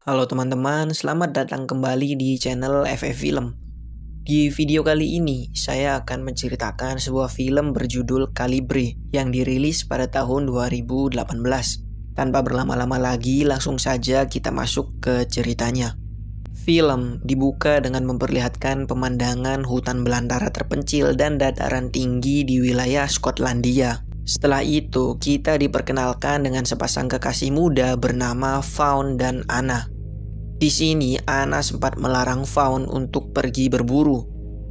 Halo teman-teman, selamat datang kembali di channel FF Film. Di video kali ini, saya akan menceritakan sebuah film berjudul Calibre yang dirilis pada tahun 2018. Tanpa berlama-lama lagi, langsung saja kita masuk ke ceritanya. Film dibuka dengan memperlihatkan pemandangan hutan belantara terpencil dan dataran tinggi di wilayah Skotlandia. Setelah itu, kita diperkenalkan dengan sepasang kekasih muda bernama Fawn dan Anna. Di sini, Anna sempat melarang Fawn untuk pergi berburu.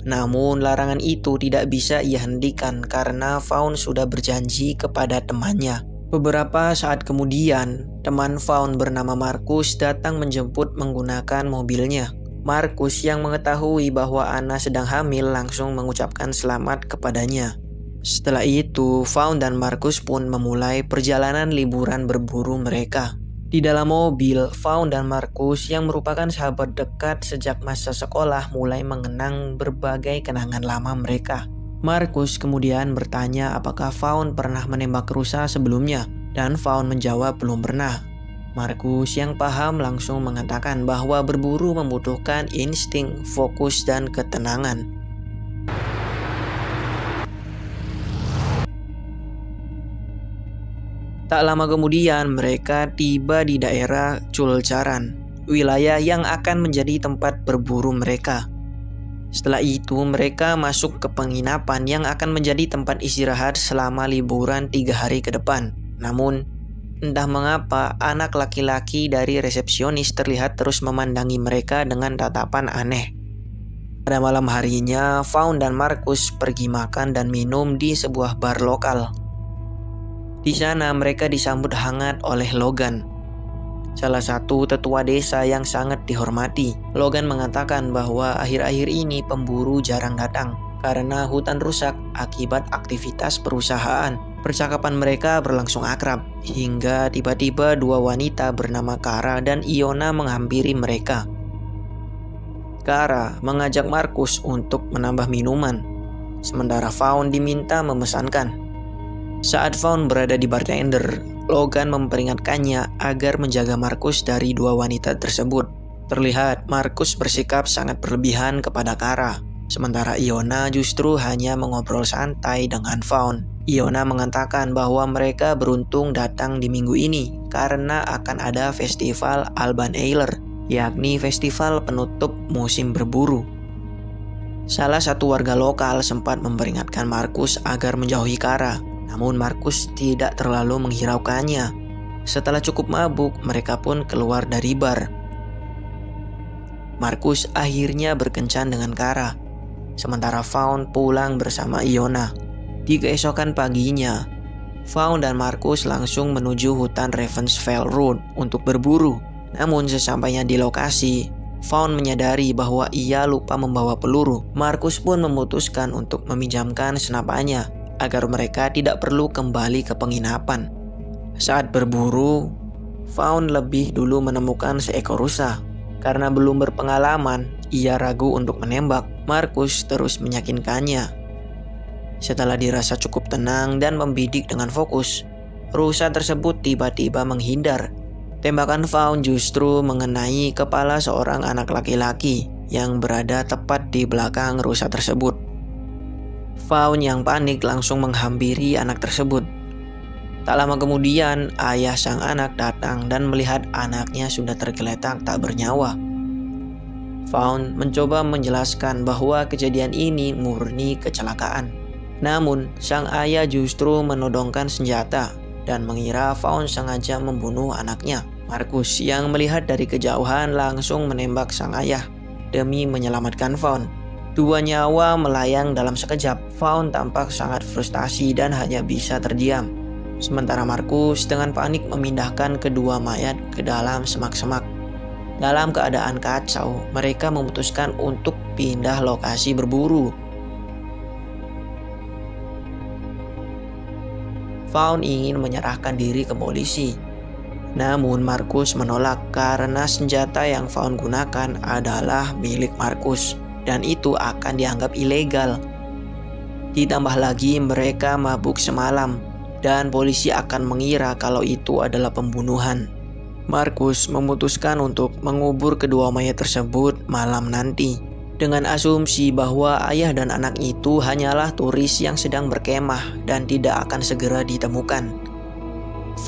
Namun, larangan itu tidak bisa ia hentikan karena Fawn sudah berjanji kepada temannya. Beberapa saat kemudian, teman Fawn bernama Marcus datang menjemput menggunakan mobilnya. Marcus yang mengetahui bahwa Anna sedang hamil langsung mengucapkan selamat kepadanya. Setelah itu, Fawn dan Marcus pun memulai perjalanan liburan berburu mereka. Di dalam mobil, Fawn dan Marcus yang merupakan sahabat dekat sejak masa sekolah mulai mengenang berbagai kenangan lama mereka. Marcus kemudian bertanya apakah Fawn pernah menembak rusa sebelumnya, dan Fawn menjawab belum pernah. Marcus yang paham langsung mengatakan bahwa berburu membutuhkan insting, fokus, dan ketenangan. Tak lama kemudian mereka tiba di daerah Culcaran, wilayah yang akan menjadi tempat berburu mereka. Setelah itu mereka masuk ke penginapan yang akan menjadi tempat istirahat selama liburan 3 hari ke depan. Namun, entah mengapa anak laki-laki dari resepsionis terlihat terus memandangi mereka dengan tatapan aneh. Pada malam harinya, Fawn dan Marcus pergi makan dan minum di sebuah bar lokal. Di sana mereka disambut hangat oleh Logan, salah satu tetua desa yang sangat dihormati. Logan mengatakan bahwa akhir-akhir ini pemburu jarang datang karena hutan rusak akibat aktivitas perusahaan. Percakapan mereka berlangsung akrab hingga tiba-tiba dua wanita bernama Kara dan Iona menghampiri mereka. Kara mengajak Marcus untuk menambah minuman, sementara Fawn diminta memesankan. Saat Fawn berada di bartender, Logan memperingatkannya agar menjaga Marcus dari dua wanita tersebut. Terlihat Marcus bersikap sangat berlebihan kepada Kara, sementara Iona justru hanya mengobrol santai dengan Fawn. Iona mengatakan bahwa mereka beruntung datang di minggu ini karena akan ada festival Alban Eiler, yakni festival penutup musim berburu. Salah satu warga lokal sempat memperingatkan Marcus agar menjauhi Kara. Namun Marcus tidak terlalu menghiraukannya. Setelah cukup mabuk, mereka pun keluar dari bar. Marcus akhirnya berkencan dengan Kara, sementara Fawn pulang bersama Iona. Di keesokan paginya, Fawn dan Marcus langsung menuju hutan Ravensfell Road untuk berburu. Namun sesampainya di lokasi, Fawn menyadari bahwa ia lupa membawa peluru. Marcus pun memutuskan untuk meminjamkan senapannya agar mereka tidak perlu kembali ke penginapan. Saat berburu, Fawn lebih dulu menemukan seekor rusa. Karena belum berpengalaman, ia ragu untuk menembak. Marcus terus meyakinkannya. Setelah dirasa cukup tenang dan membidik dengan fokus, rusa tersebut tiba-tiba menghindar. Tembakan Fawn justru mengenai kepala seorang anak laki-laki yang berada tepat di belakang rusa tersebut. Fawn yang panik langsung menghampiri anak tersebut. Tak lama kemudian, ayah sang anak datang dan melihat anaknya sudah tergeletak tak bernyawa. Fawn mencoba menjelaskan bahwa kejadian ini murni kecelakaan. Namun, sang ayah justru menodongkan senjata dan mengira Fawn sengaja membunuh anaknya. Marcus yang melihat dari kejauhan langsung menembak sang ayah demi menyelamatkan Fawn. Dua nyawa melayang dalam sekejap. Fawn tampak sangat frustasi dan hanya bisa terdiam. Sementara Marcus dengan panik memindahkan kedua mayat ke dalam semak-semak. Dalam keadaan kacau, mereka memutuskan untuk pindah lokasi berburu. Fawn ingin menyerahkan diri ke polisi. Namun Marcus menolak karena senjata yang Fawn gunakan adalah milik Marcus. Dan itu akan dianggap ilegal. Ditambah lagi mereka mabuk semalam dan polisi akan mengira kalau itu adalah pembunuhan. Markus memutuskan untuk mengubur kedua mayat tersebut malam nanti, dengan asumsi bahwa ayah dan anak itu hanyalah turis yang sedang berkemah dan tidak akan segera ditemukan.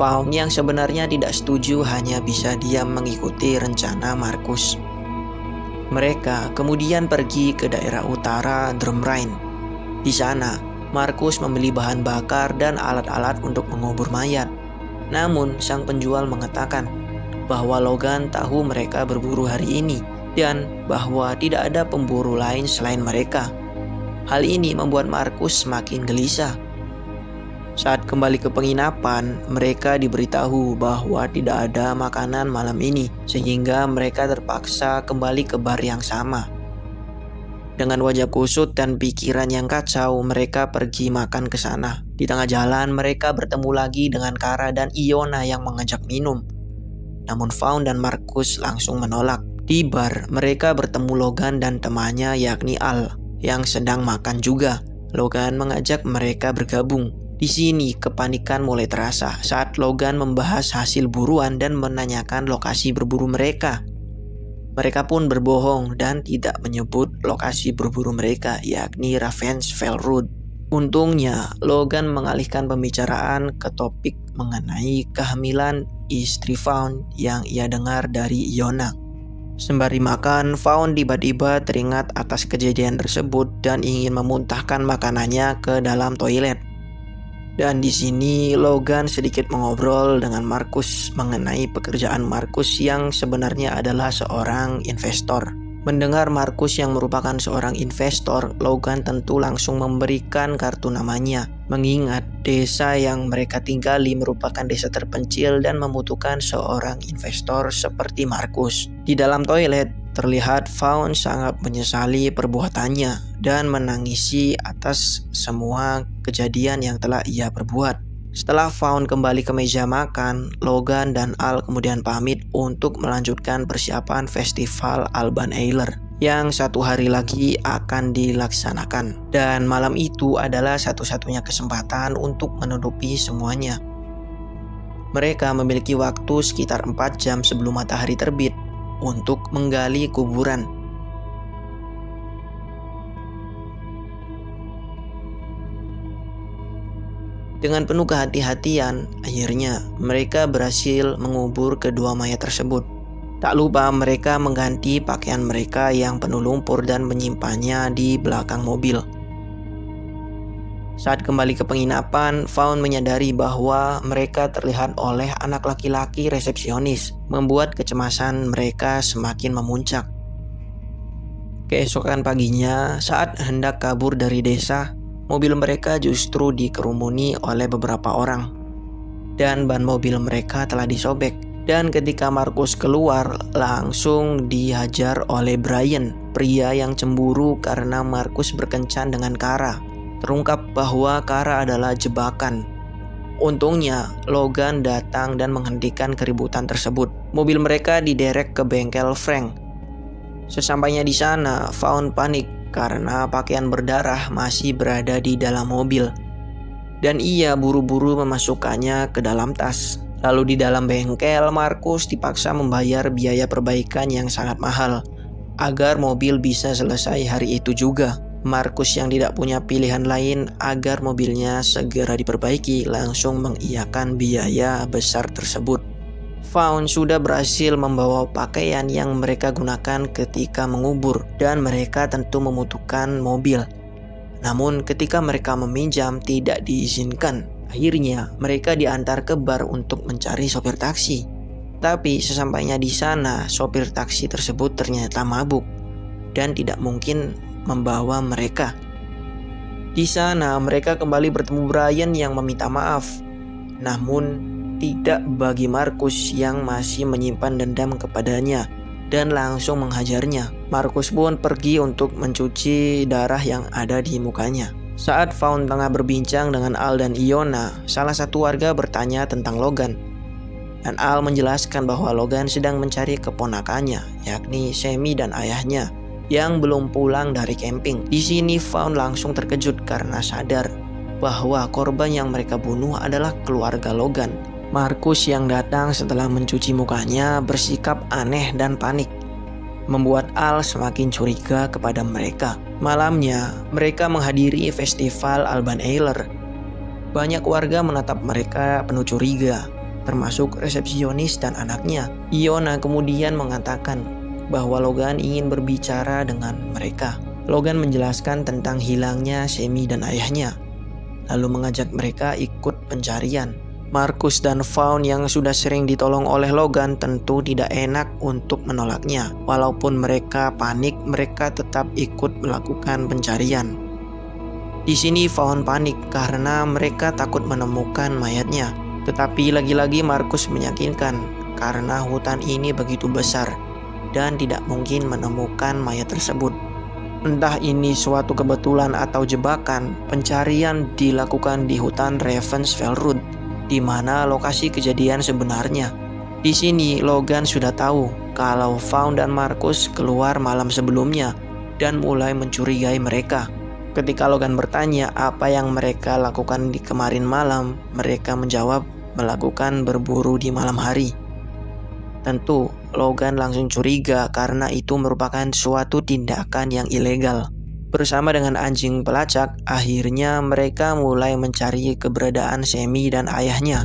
Vaughn yang sebenarnya tidak setuju hanya bisa diam mengikuti rencana Markus. Mereka kemudian pergi ke daerah utara Drumrein. Di sana, Markus membeli bahan bakar dan alat-alat untuk mengubur mayat. Namun, sang penjual mengatakan bahwa Logan tahu mereka berburu hari ini dan bahwa tidak ada pemburu lain selain mereka. Hal ini membuat Markus semakin gelisah. Saat kembali ke penginapan, mereka diberitahu bahwa tidak ada makanan malam ini, sehingga mereka terpaksa kembali ke bar yang sama. Dengan wajah kusut dan pikiran yang kacau, mereka pergi makan ke sana. Di tengah jalan, mereka bertemu lagi dengan Kara dan Iona yang mengajak minum. Namun Vaughn dan Markus langsung menolak. Di bar, mereka bertemu Logan dan temannya yakni Al yang sedang makan juga. Logan mengajak mereka bergabung. Di sini kepanikan mulai terasa saat Logan membahas hasil buruan dan menanyakan lokasi berburu mereka. Mereka pun berbohong dan tidak menyebut lokasi berburu mereka, yakni Ravensfell Road. Untungnya, Logan mengalihkan pembicaraan ke topik mengenai kehamilan istri Vaughn yang ia dengar dari Iona. Sembari makan, Vaughn tiba-tiba teringat atas kejadian tersebut dan ingin memuntahkan makanannya ke dalam toilet. Dan di sini Logan sedikit mengobrol dengan Markus mengenai pekerjaan Markus yang sebenarnya adalah seorang investor. Mendengar Markus yang merupakan seorang investor, Logan tentu langsung memberikan kartu namanya, mengingat desa yang mereka tinggali merupakan desa terpencil dan membutuhkan seorang investor seperti Markus. Di dalam toilet, terlihat Vaughn sangat menyesali perbuatannya dan menangisi atas semua kejadian yang telah ia perbuat. Setelah Vaughn kembali ke meja makan, Logan dan Al kemudian pamit untuk melanjutkan persiapan festival Alban Eiler yang 1 hari lagi akan dilaksanakan. Dan malam itu adalah satu-satunya kesempatan untuk menutupi semuanya. Mereka memiliki waktu sekitar 4 jam sebelum matahari terbit untuk menggali kuburan. Dengan penuh kehati-hatian, akhirnya mereka berhasil mengubur kedua mayat tersebut. Tak lupa mereka mengganti pakaian mereka yang penuh lumpur dan menyimpannya di belakang mobil. Saat kembali ke penginapan, Vaughn menyadari bahwa mereka terlihat oleh anak laki-laki resepsionis, membuat kecemasan mereka semakin memuncak. Keesokan paginya, saat hendak kabur dari desa, mobil mereka justru dikerumuni oleh beberapa orang. Dan ban mobil mereka telah disobek. Dan ketika Markus keluar, langsung dihajar oleh Brian, pria yang cemburu karena Markus berkencan dengan Kara. Terungkap bahwa Kara adalah jebakan. Untungnya, Logan datang dan menghentikan keributan tersebut. Mobil mereka diderek ke bengkel Frank. Sesampainya di sana, Vaughn panik karena pakaian berdarah masih berada di dalam mobil. Dan ia buru-buru memasukkannya ke dalam tas. Lalu di dalam bengkel, Markus dipaksa membayar biaya perbaikan yang sangat mahal agar mobil bisa selesai hari itu juga. Markus yang tidak punya pilihan lain agar mobilnya segera diperbaiki langsung mengiyakan biaya besar tersebut. Vaughn sudah berhasil membawa pakaian yang mereka gunakan ketika mengubur dan mereka tentu membutuhkan mobil. Namun ketika mereka meminjam tidak diizinkan. Akhirnya mereka diantar ke bar untuk mencari sopir taksi. Tapi sesampainya di sana, sopir taksi tersebut ternyata mabuk dan tidak mungkin membawa mereka. Di sana mereka kembali bertemu Brian yang meminta maaf. Namun tidak bagi Markus yang masih menyimpan dendam kepadanya dan langsung menghajarnya. Markus pun pergi untuk mencuci darah yang ada di mukanya. Saat Vaughn tengah berbincang dengan Al dan Iona, salah satu warga bertanya tentang Logan. Dan Al menjelaskan bahwa Logan sedang mencari keponakannya, yakni Sammy dan ayahnya, yang belum pulang dari camping. Di sini Vaughn langsung terkejut karena sadar bahwa korban yang mereka bunuh adalah keluarga Logan. Markus yang datang setelah mencuci mukanya bersikap aneh dan panik, membuat Al semakin curiga kepada mereka. Malamnya, mereka menghadiri festival Alban Eiler. Banyak warga menatap mereka penuh curiga, termasuk resepsionis dan anaknya. Iona kemudian mengatakan bahwa Logan ingin berbicara dengan mereka. Logan menjelaskan tentang hilangnya Sammy dan ayahnya, lalu mengajak mereka ikut pencarian. Markus dan Vaughn yang sudah sering ditolong oleh Logan tentu tidak enak untuk menolaknya. Walaupun mereka panik, mereka tetap ikut melakukan pencarian. Di sini Vaughn panik karena mereka takut menemukan mayatnya. Tetapi lagi-lagi Markus meyakinkan karena hutan ini begitu besar dan tidak mungkin menemukan mayat tersebut. Entah ini suatu kebetulan atau jebakan, pencarian dilakukan di hutan Ravensfell Road, di mana lokasi kejadian sebenarnya. Di sini Logan sudah tahu kalau Vaughn dan Markus keluar malam sebelumnya dan mulai mencurigai mereka. Ketika Logan bertanya apa yang mereka lakukan di kemarin malam, mereka menjawab melakukan berburu di malam hari. Tentu, Logan langsung curiga karena itu merupakan suatu tindakan yang ilegal. Bersama dengan anjing pelacak, akhirnya mereka mulai mencari keberadaan Sammy dan ayahnya.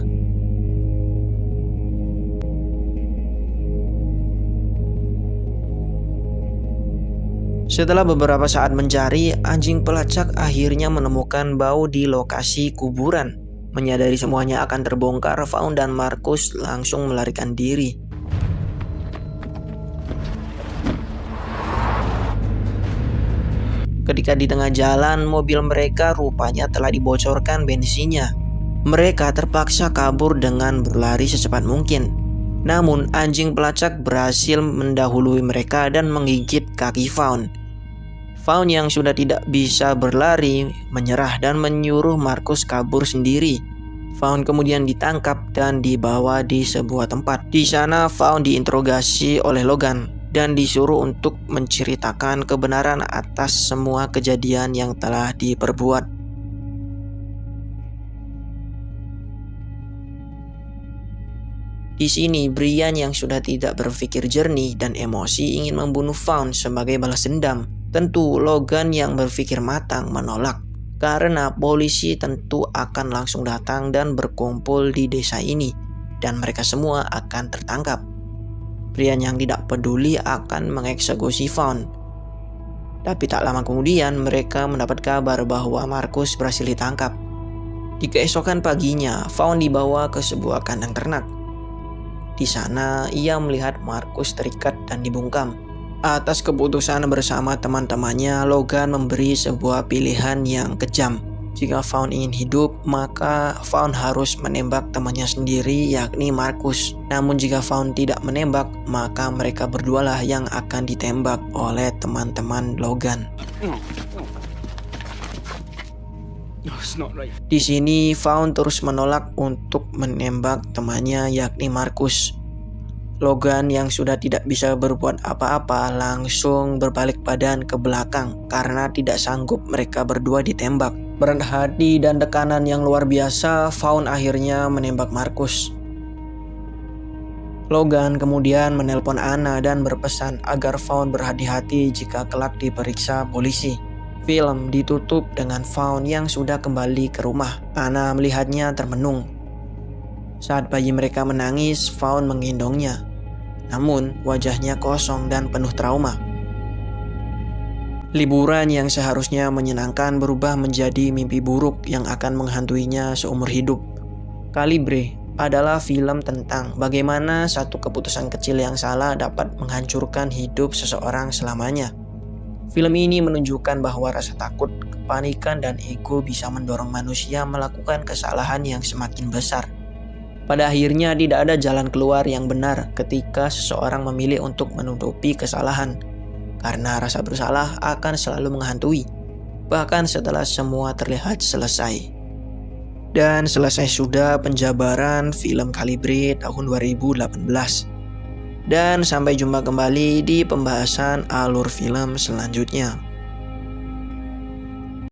Setelah beberapa saat mencari, anjing pelacak akhirnya menemukan bau di lokasi kuburan. Menyadari semuanya akan terbongkar, Vaughn dan Markus langsung melarikan diri. Ketika di tengah jalan, mobil mereka rupanya telah dibocorkan bensinnya. Mereka terpaksa kabur dengan berlari secepat mungkin. Namun, anjing pelacak berhasil mendahului mereka dan menggigit kaki Vaughn. Vaughn yang sudah tidak bisa berlari menyerah dan menyuruh Markus kabur sendiri. Vaughn kemudian ditangkap dan dibawa di sebuah tempat. Di sana Vaughn diinterogasi oleh Logan dan disuruh untuk menceritakan kebenaran atas semua kejadian yang telah diperbuat. Di sini Brian yang sudah tidak berpikir jernih dan emosi ingin membunuh Vaughn sebagai balas dendam. Tentu Logan yang berpikir matang menolak, karena polisi tentu akan langsung datang dan berkumpul di desa ini dan mereka semua akan tertangkap. Brian yang tidak peduli akan mengeksekusi Vaughn. Tapi tak lama kemudian mereka mendapat kabar bahwa Markus berhasil ditangkap. Di keesokan paginya, Vaughn dibawa ke sebuah kandang ternak. Di sana ia melihat Markus terikat dan dibungkam. Atas keputusan bersama teman-temannya, Logan memberi sebuah pilihan yang kejam. Jika Vaughn ingin hidup, maka Vaughn harus menembak temannya sendiri, yakni Markus. Namun jika Vaughn tidak menembak, maka mereka berdualah yang akan ditembak oleh teman-teman Logan. Di sini Vaughn terus menolak untuk menembak temannya, yakni Markus. Logan yang sudah tidak bisa berbuat apa-apa langsung berbalik badan ke belakang karena tidak sanggup mereka berdua ditembak. Berat hati dan tekanan yang luar biasa, Vaughn akhirnya menembak Markus. Logan kemudian menelpon Anna dan berpesan agar Vaughn berhati-hati jika kelak diperiksa polisi. Film ditutup dengan Vaughn yang sudah kembali ke rumah. Anna melihatnya termenung. Saat bayi mereka menangis, Vaughn menggendongnya. Namun wajahnya kosong dan penuh trauma. Liburan yang seharusnya menyenangkan berubah menjadi mimpi buruk yang akan menghantuinya seumur hidup. Calibre adalah film tentang bagaimana satu keputusan kecil yang salah dapat menghancurkan hidup seseorang selamanya. Film ini menunjukkan bahwa rasa takut, kepanikan, dan ego bisa mendorong manusia melakukan kesalahan yang semakin besar. Pada akhirnya tidak ada jalan keluar yang benar ketika seseorang memilih untuk menutupi kesalahan. Karena rasa bersalah akan selalu menghantui, bahkan setelah semua terlihat selesai. Dan selesai sudah penjabaran film Calibre tahun 2018. Dan sampai jumpa kembali di pembahasan alur film selanjutnya.